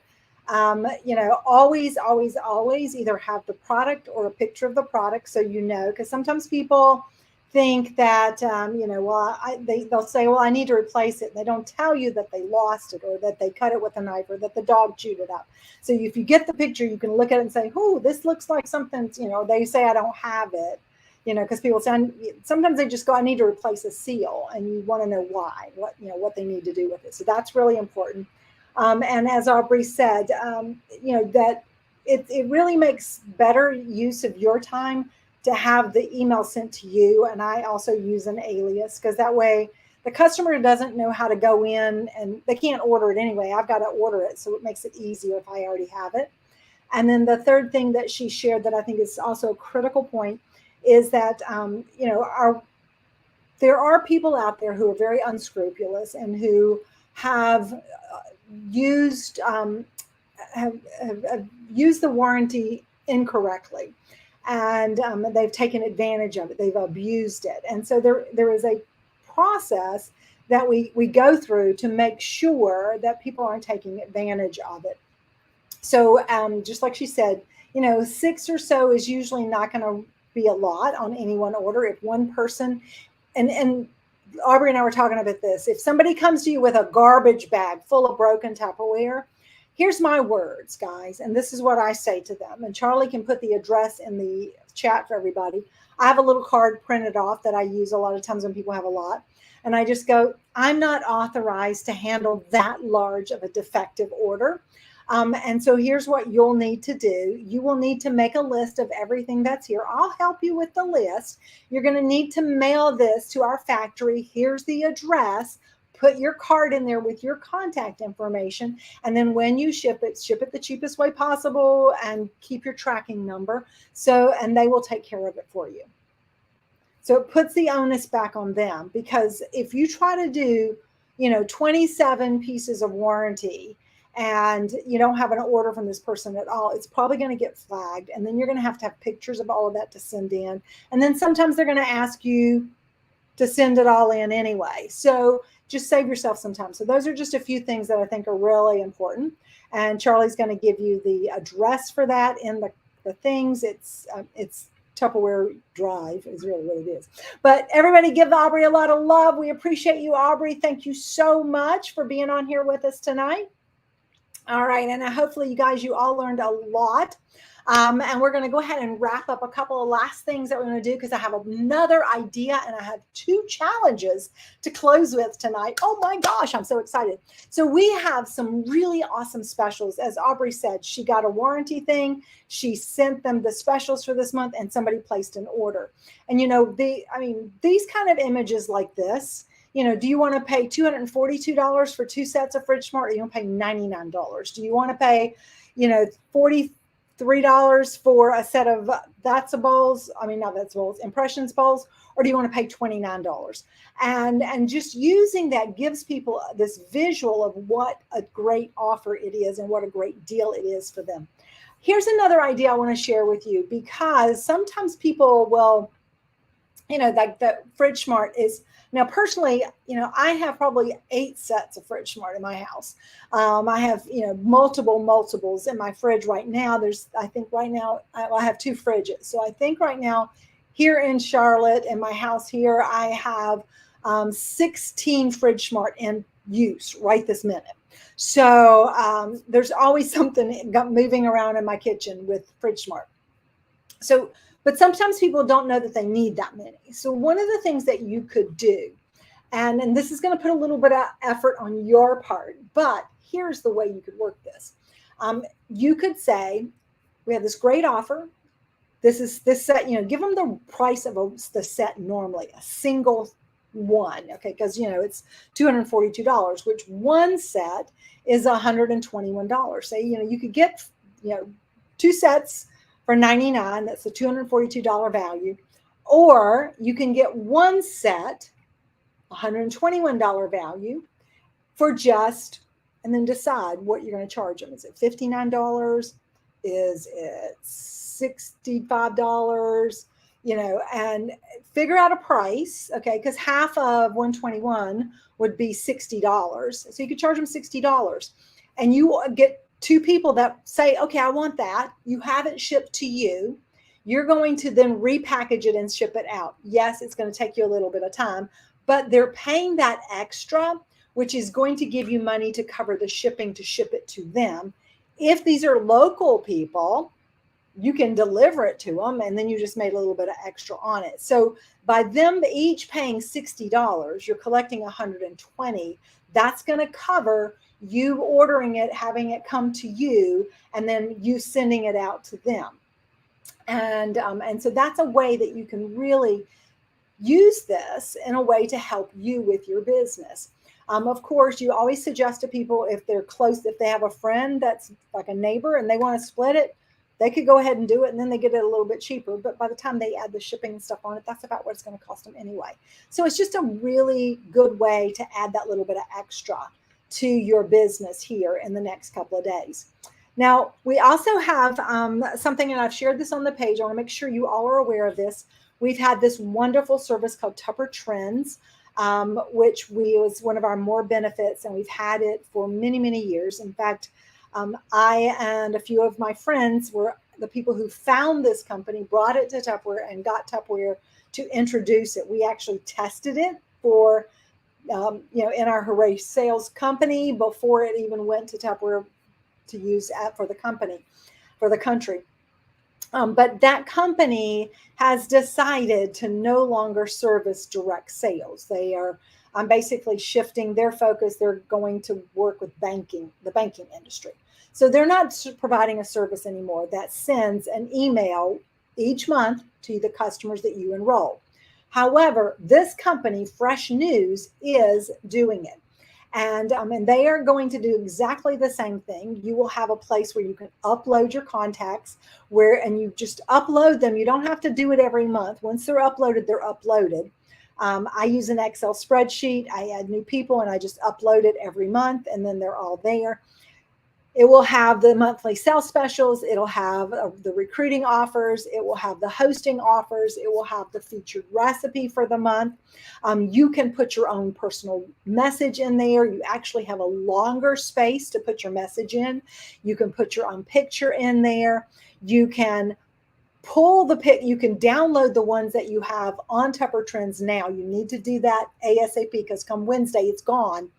You know, always either have the product or a picture of the product, so you know, because sometimes people think that you know, well, they'll say, well, I need to replace it. They don't tell you that they lost it, or that they cut it with a knife, or that the dog chewed it up. So if you get the picture, you can look at it and say, oh, this looks like something, you know, they say I don't have it, you know, because people say, sometimes they just go, I need to replace a seal, and you want to know why, what, you know, what they need to do with it. So that's really important. And as Aubrey said, you know, that it really makes better use of your time to have the email sent to you. And I also use an alias, because that way the customer doesn't know how to go in, and they can't order it anyway. I've got to order it. So it makes it easier if I already have it. And then the third thing that she shared that I think is also a critical point is that, you know, there are people out there who are very unscrupulous and who have used have used the warranty incorrectly, and they've taken advantage of it. They've abused it. And so there is a process that we go through to make sure that people aren't taking advantage of it. So just like she said, you know, 6 or so is usually not going to be a lot on any one order. If one person, and Aubrey and I were talking about this, if somebody comes to you with a garbage bag full of broken Tupperware, here's my words, guys, and this is what I say to them. And Charlie can put the address in the chat for everybody. I have a little card printed off that I use a lot of times when people have a lot. And I just go, I'm not authorized to handle that large of a defective order. And so here's what you'll need to do. You will need to make a list of everything that's here. I'll help you with the list. You're going to need to mail this to our factory. Here's the address. Put your card in there with your contact information. And then when you ship it the cheapest way possible, and keep your tracking number. So, and they will take care of it for you. So it puts the onus back on them, because if you try to do, you know, 27 pieces of warranty and you don't have an order from this person at all, it's probably going to get flagged. And then you're going to have pictures of all of that to send in. And then sometimes they're going to ask you to send it all in anyway. So just save yourself some time. So those are just a few things that I think are really important. And Charlie's going to give you the address for that in the things. It's Tupperware Drive is really what it is. But everybody give Aubrey a lot of love. We appreciate you, Aubrey. Thank you so much for being on here with us tonight. All right. And hopefully you all learned a lot. And we're going to go ahead and wrap up a couple of last things that we're going to do, because I have another idea and I have 2 challenges to close with tonight. Oh my gosh, I'm so excited. So we have some really awesome specials. As Aubrey said, she got a warranty thing. She sent them the specials for this month, and somebody placed an order. And, you know, these kind of images like this, you know, do you want to pay $242 for 2 sets of Fridge Smart, or you want to pay $99? Do you want to pay, you know, $43 for a set of Impressions bowls, or do you want to pay $29? And just using that gives people this visual of what a great offer it is and what a great deal it is for them. Here's another idea I want to share with you, because sometimes people will, you know, like the Fridge Smart is, now personally, you know, I have probably 8 sets of Fridge Smart in my house. I have, you know, multiples in my fridge right now. I think right now I have 2 fridges. So I think right now here in Charlotte, in my house here, I have 16 Fridge Smart in use right this minute. So there's always something moving around in my kitchen with Fridge Smart. So, but sometimes people don't know that they need that many. So one of the things that you could do, and this is going to put a little bit of effort on your part, but here's the way you could work this. You could say, we have this great offer. This set, give them the price of the set normally, a single one, okay? Because, it's $242, which one set is $121. Say, you could get, 2 sets for $99. That's the $242 value. Or you can get one set, $121 value, for just, and then decide what you're going to charge them. Is it $59? Is it $65? And figure out a price, okay? Because half of 121 would be $60. So you could charge them $60. And you get 2 people that say, okay, I want that. You have it shipped to you. You're going to then repackage it and ship it out. Yes, it's going to take you a little bit of time, but they're paying that extra, which is going to give you money to cover the shipping to ship it to them. If these are local people, you can deliver it to them, and then you just made a little bit of extra on it. So by them each paying $60, you're collecting $120. That's going to cover you ordering it, having it come to you, and then you sending it out to them. And so that's a way that you can really use this in a way to help you with your business. Of course, you always suggest to people, if they're close, if they have a friend that's like a neighbor and they want to split it, they could go ahead and do it, and then they get it a little bit cheaper. But by the time they add the shipping and stuff on it, that's about what it's going to cost them anyway. So it's just a really good way to add that little bit of extra to your business here in the next couple of days. Now, we also have something, and I've shared this on the page. I want to make sure you all are aware of this. We've had this wonderful service called Tupper Trends, which was one of our more benefits, and we've had it for many, many years. In fact, I and a few of my friends were the people who found this company, brought it to Tupperware, and got Tupperware to introduce it. We actually tested it for, in our Hooray Sales company before it even went to Tupperware to use for the company, for the country. But that company has decided to no longer service direct sales. They are basically shifting their focus. They're going to work with the banking industry. So they're not providing a service anymore that sends an email each month to the customers that you enroll. However, this company, Fresh News, is doing it. And they are going to do exactly the same thing. You will have a place where you can upload your contacts, and you just upload them. You don't have to do it every month. Once they're uploaded, they're uploaded. I use an Excel spreadsheet. I add new people, and I just upload it every month, and then they're all there. It will have the monthly sales specials. It'll have the recruiting offers. It will have the hosting offers. It will have the featured recipe for the month. You can put your own personal message in there. You actually have a longer space to put your message in. You can put your own picture in there. You can you can download the ones that you have on Tupper Trends now. You need to do that ASAP, because come Wednesday, it's gone.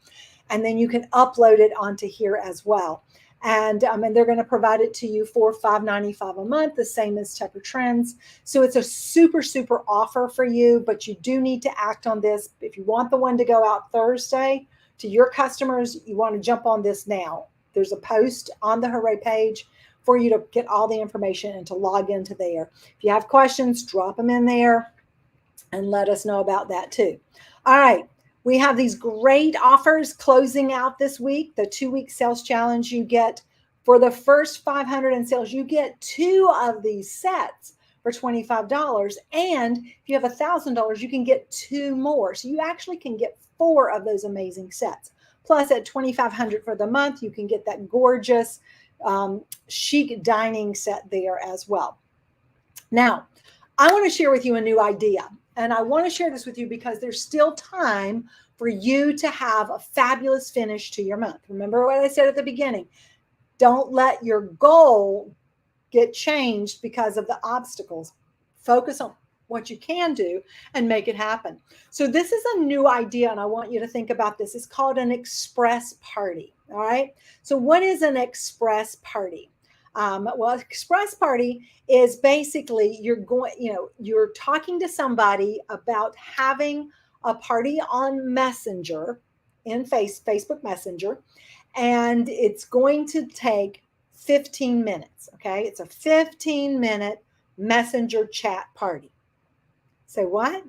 And then you can upload it onto here as well. And they're going to provide it to you for $5.95 a month, the same as Tupper Trends. So it's a super, super offer for you, but you do need to act on this. If you want the one to go out Thursday to your customers, you want to jump on this now. There's a post on the Hooray page for you to get all the information and to log into there. If you have questions, drop them in there and let us know about that too. All right. We have these great offers closing out this week. The 2-week sales challenge, you get for the first 500 in sales, you get 2 of these sets for $25. And if you have $1,000, you can get 2 more. So you actually can get 4 of those amazing sets. Plus at $2,500 for the month, you can get that gorgeous chic dining set there as well. Now, I want to share with you a new idea. And I want to share this with you because there's still time for you to have a fabulous finish to your month. Remember what I said at the beginning. Don't let your goal get changed because of the obstacles. Focus on what you can do and make it happen. So this is a new idea, and I want you to think about this. It's called an express party. All right. So what is an express party? Well, express party is basically you're talking to somebody about having a party on Messenger in Facebook Messenger, and it's going to take 15 minutes. Okay. It's a 15-minute Messenger chat party. Say what?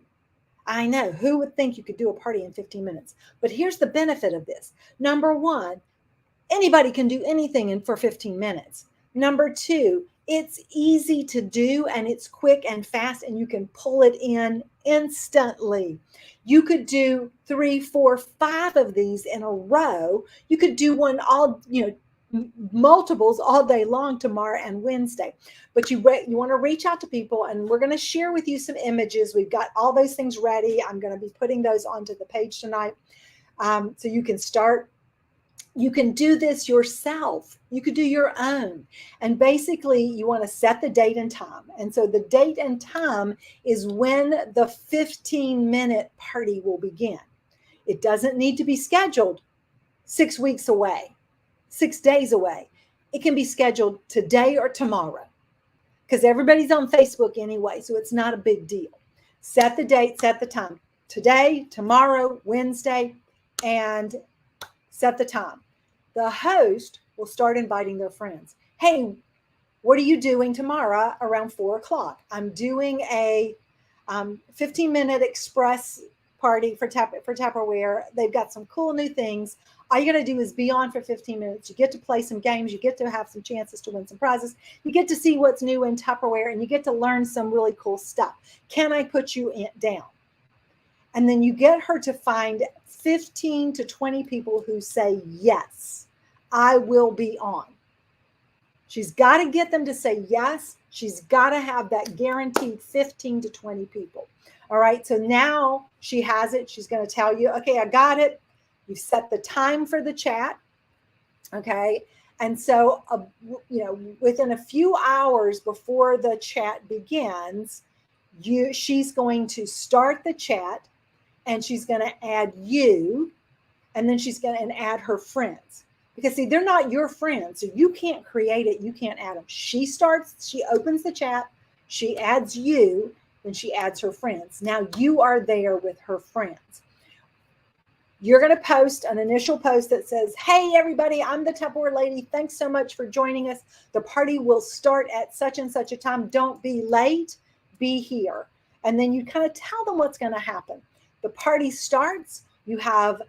I know. Who would think you could do a party in 15 minutes? But here's the benefit of this. Number one, anybody can do anything for 15 minutes. Number two, it's easy to do and it's quick and fast and you can pull it in instantly. You could do 3, 4, 5 of these in a row. You could do one all, multiples all day long tomorrow and Wednesday. But you want to reach out to people, and we're going to share with you some images. We've got all those things ready. I'm going to be putting those onto the page tonight, so you can start. You can do this yourself. You could do your own. And basically, you want to set the date and time. And so the date and time is when the 15-minute party will begin. It doesn't need to be scheduled 6 weeks away, 6 days away. It can be scheduled today or tomorrow, because everybody's on Facebook anyway, so it's not a big deal. Set the date, set the time. Today, tomorrow, Wednesday, and set the time. The host will start inviting their friends. Hey, what are you doing tomorrow around 4 o'clock? I'm doing a 15-minute express party for Tupperware. They've got some cool new things. All you got to do is be on for 15 minutes. You get to play some games. You get to have some chances to win some prizes. You get to see what's new in Tupperware, and you get to learn some really cool stuff. Can I put you down? And then you get her to find 15 to 20 people who say, yes, I will be on. She's got to get them to say yes. She's got to have that guaranteed 15 to 20 people. All right. So now she has it. She's going to tell you, okay, I got it. You've set the time for the chat. Okay. And so, within a few hours before the chat begins, she's going to start the chat, and she's going to add you, and then she's going to add her friends. Because see, they're not your friends, so you can't create it. You can't add them. She opens the chat, she adds you, then she adds her friends. Now you are there with her friends. You're going to post an initial post that says, hey, everybody, I'm the Tupperware lady. Thanks so much for joining us. The party will start at such and such a time. Don't be late. Be here. And then you kind of tell them what's going to happen. The party starts. You have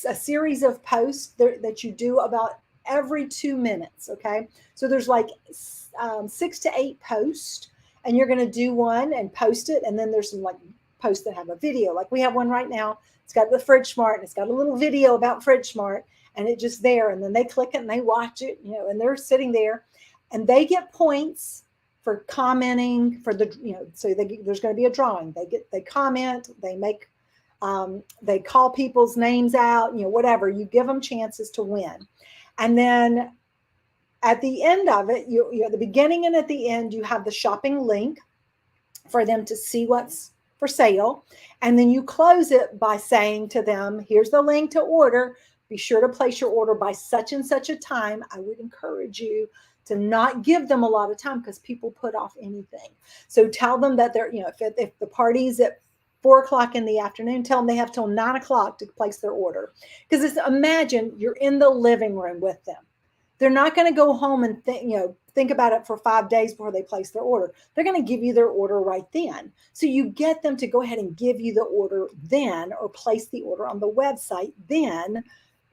a series of posts that you do about every 2 minutes. Okay. So there's like 6 to 8 posts, and you're going to do one and post it. And then there's some like posts that have a video. Like we have one right now. It's got the Fridge Smart, and it's got a little video about Fridge Smart, and it's just there. And then they click it and they watch it, and they're sitting there, and they get points for commenting for the, so there's going to be a drawing. They comment, they make, they call people's names out, whatever. You give them chances to win. And then at the end of it, you at the beginning and at the end, you have the shopping link for them to see what's for sale. And then you close it by saying to them, here's the link to order. Be sure to place your order by such and such a time. I would encourage you to not give them a lot of time, because people put off anything. So tell them that they're, if the party's at 4 o'clock in the afternoon, tell them they have till 9 o'clock to place their order. Because imagine you're in the living room with them. They're not going to go home and think about it for 5 days before they place their order. They're going to give you their order right then. So you get them to go ahead and give you the order then, or place the order on the website then,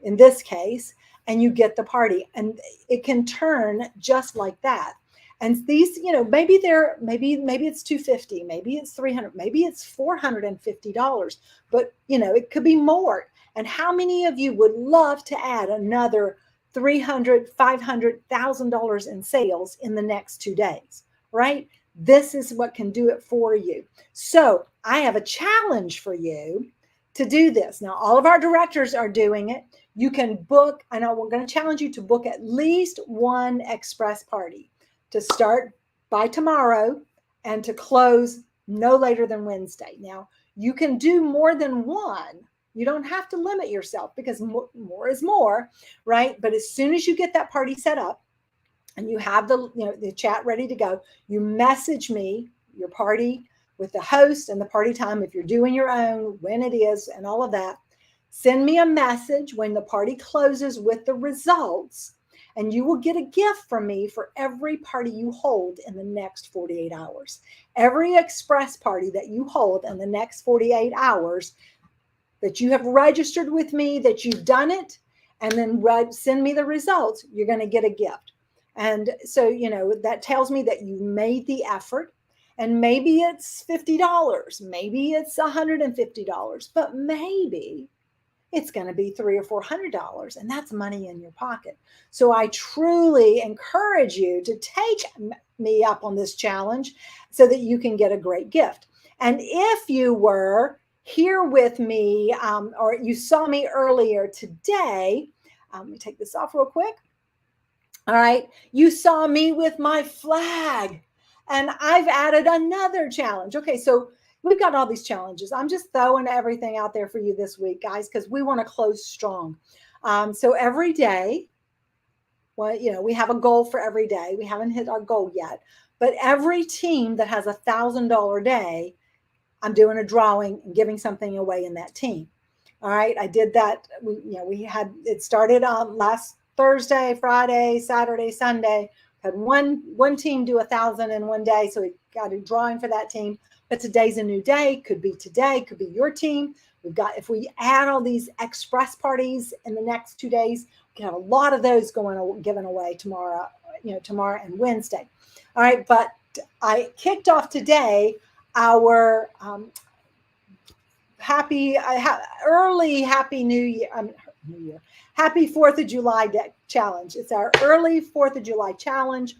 in this case, and you get the party. And it can turn just like that. And these, maybe it's $250, maybe it's $300, maybe it's $450, but it could be more. And how many of you would love to add another $300, $500, $1,000 in sales in the next 2 days, right? This is what can do it for you. So I have a challenge for you to do this. Now, all of our directors are doing it. You can book, and we're going to challenge you to book at least one express party to start by tomorrow and to close no later than Wednesday. Now, you can do more than one. You don't have to limit yourself, because more is more, right? But as soon as you get that party set up, and you have the chat ready to go, you message me your party with the host and the party time, if you're doing your own, when it is, and all of that. Send me a message when the party closes with the results, and you will get a gift from me for every party you hold in the next 48 hours. Every express party that you hold in the next 48 hours that you have registered with me, that you've done it, and then send me the results, you're going to get a gift. And so, that tells me that you made the effort. And maybe it's $50, maybe it's $150, but maybe it's going to be $300 or $400, and that's money in your pocket. So I truly encourage you to take me up on this challenge so that you can get a great gift. And if you were here with me, or you saw me earlier today, let me take this off real quick. All right, you saw me with my flag, and I've added another challenge. Okay, so we've got all these challenges. I'm just throwing everything out there for you this week, guys, because we want to close strong. So every day, well, we have a goal for every day. We haven't hit our goal yet, but every team that has $1,000 day, I'm doing a drawing and giving something away in that team. All right, I did that. We had it started on last Thursday, Friday, Saturday, Sunday. Had one team do 1,000 in one day, so we got a drawing for that team. But today's a new day. Could be today, could be your team. If we add all these express parties in the next 2 days, we can have a lot of those given away tomorrow, tomorrow and Wednesday. All right, but I kicked off today our early Happy New Year, Happy 4th of July challenge. It's our early 4th of July challenge.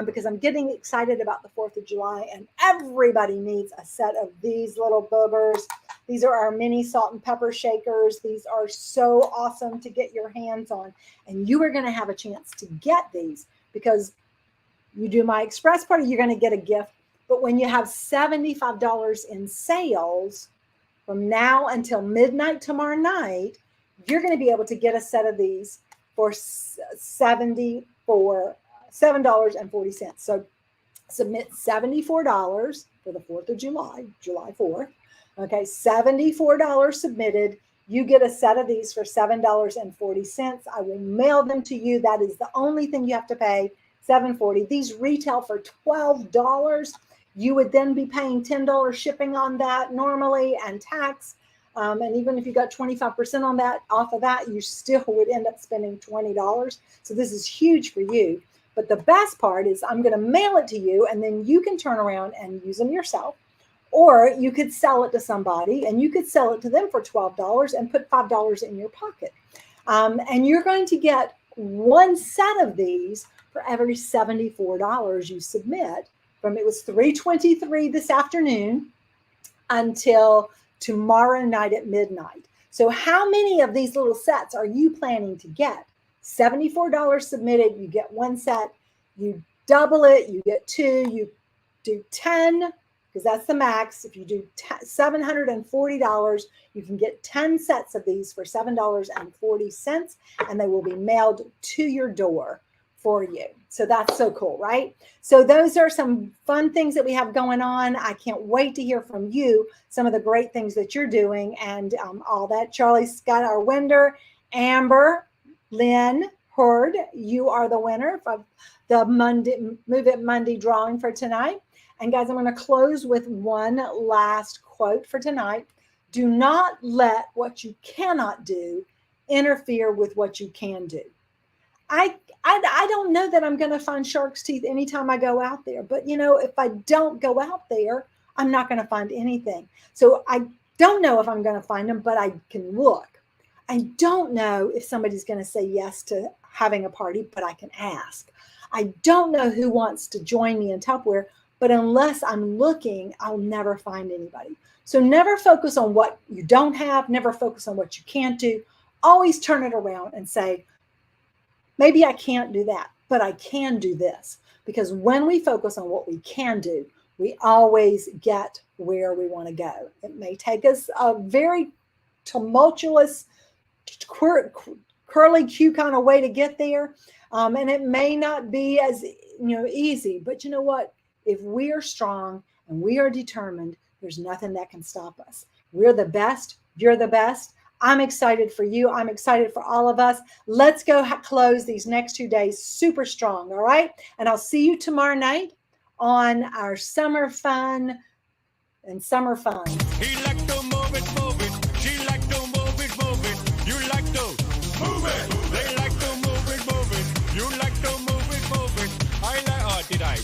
Because I'm getting excited about the 4th of July, and everybody needs a set of these little boogers. These are our mini salt and pepper shakers. These are so awesome to get your hands on, and you are going to have a chance to get these because you do my express party, you're going to get a gift. But when you have $75 in sales from now until midnight tomorrow night, you're going to be able to get a set of these for $7.40. So submit $74 for the 4th of July, July 4th. Okay, $74 submitted. You get a set of these for $7.40. I will mail them to you. That is the only thing you have to pay, $7.40. These retail for $12. You would then be paying $10 shipping on that normally and tax. And even if you got 25% on that, off of that, you still would end up spending $20. So this is huge for you. But the best part is I'm going to mail it to you, and then you can turn around and use them yourself. Or you could sell it to somebody, and you could sell it to them for $12 and put $5 in your pocket. And you're going to get one set of these for every $74 you submit. It was $3.23 this afternoon until tomorrow night at midnight. So how many of these little sets are you planning to get? $74 submitted, you get one set. You double it, you get two. You do 10, because that's the max. If you do $740, you can get 10 sets of these for $7.40, and they will be mailed to your door for you. So that's so cool, right? So those are some fun things that we have going on. I can't wait to hear from you, some of the great things that you're doing and all that. Charlie Scott, our winner, Amber Lynn Hurd, you are the winner of the Move It Monday drawing for tonight. And guys, I'm going to close with one last quote for tonight. Do not let what you cannot do interfere with what you can do. I don't know that I'm going to find shark's teeth anytime I go out there. But, if I don't go out there, I'm not going to find anything. So I don't know if I'm going to find them, but I can look. I don't know if somebody's going to say yes to having a party, but I can ask. I don't know who wants to join me in Tupperware, but unless I'm looking, I'll never find anybody. So never focus on what you don't have. Never focus on what you can't do. Always turn it around and say, maybe I can't do that, but I can do this. Because when we focus on what we can do, we always get where we want to go. It may take us a very tumultuous, curly Q kind of way to get there. And it may not be as, easy, but you know what? If we are strong and we are determined, there's nothing that can stop us. We're the best. You're the best. I'm excited for you. I'm excited for all of us. Let's go close these next 2 days super strong. All right. And I'll see you tomorrow night on our summer fun and summer fun. He liked to move it.